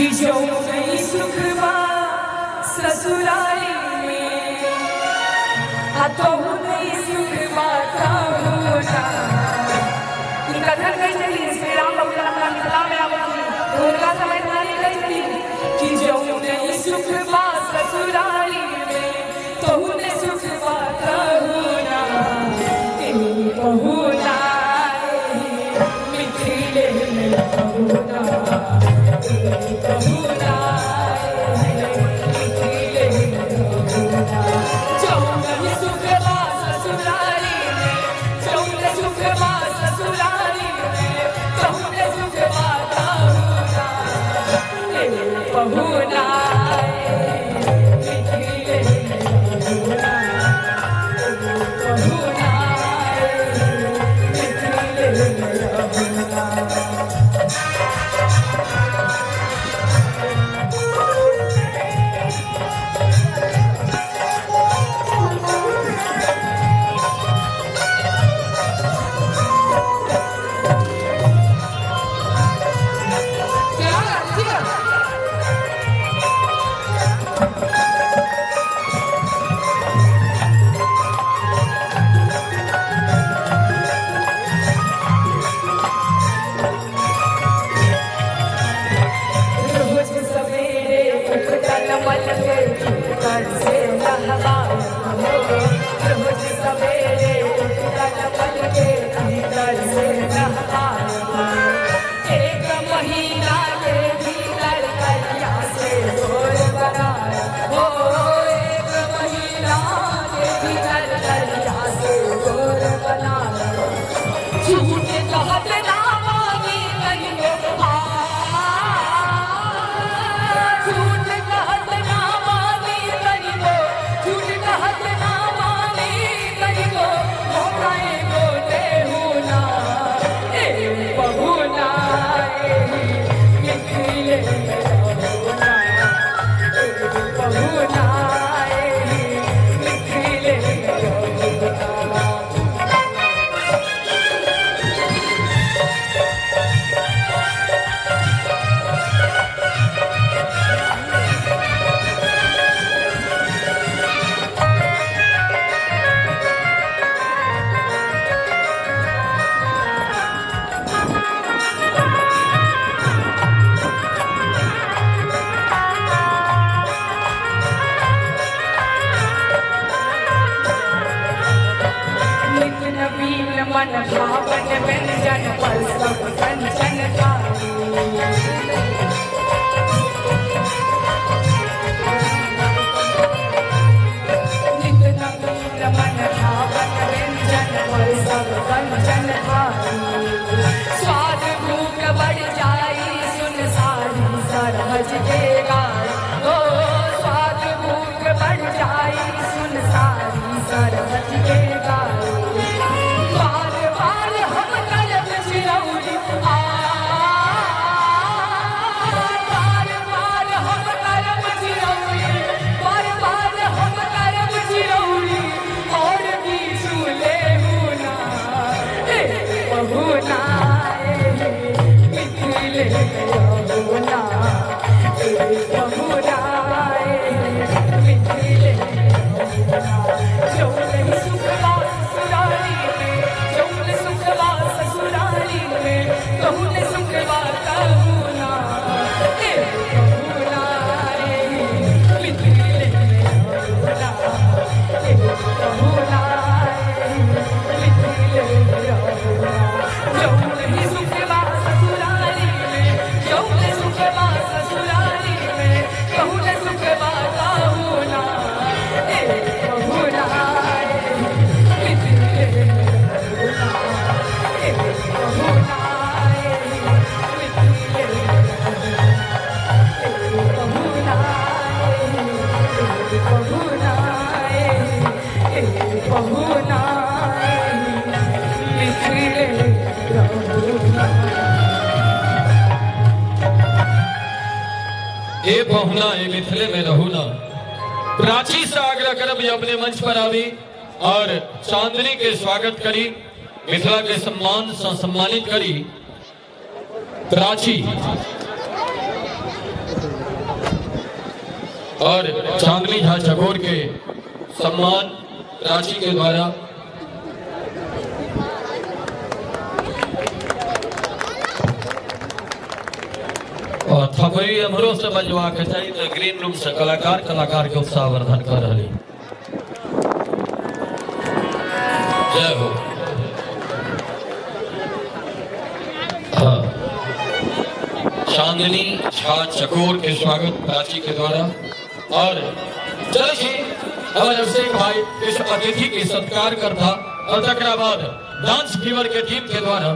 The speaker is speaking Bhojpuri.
जो नहीं सुखवा ससुराली में तो नहीं सुखवा होना कथन कहती श्री राम अपना मिथिला में आवती उनका समय नारी कहती कि जो नहीं सुखवा ससुराली में तो नहीं सुखवा होना बहुना मिथिले में बहुना मन भावन व्यंजन पर सब कंचन नित नवीन मन भावन व्यंजन पर सब कंचन स्वाद भूख बढ़ जाई सुन सारी सरहज के गाय ओ स्वाद भूख बढ़ जाई सुन सारी सरहज के गाय ए पहुना ए मिथिले में रहू ना प्राची से आग्रह करब अपने मंच पर आवी और चांदनी के स्वागत करी मिथिला के सम्मान से सम्मानित करी प्राची और चांदनी झा चकोर के सम्मान प्राची के द्वारा और थपड़ी हमरो से बजवा के चाहिए तो ग्रीन रूम से कलाकार के उत्साह वर्धन कर रही। जय हो। हाँ, चांदनी झा चकोर के स्वागत प्राची के द्वारा। और चलिए हमारे अभिषेक भाई इस अतिथि के सत्कार करता और तकरा बाद डांस फीवर के टीम के द्वारा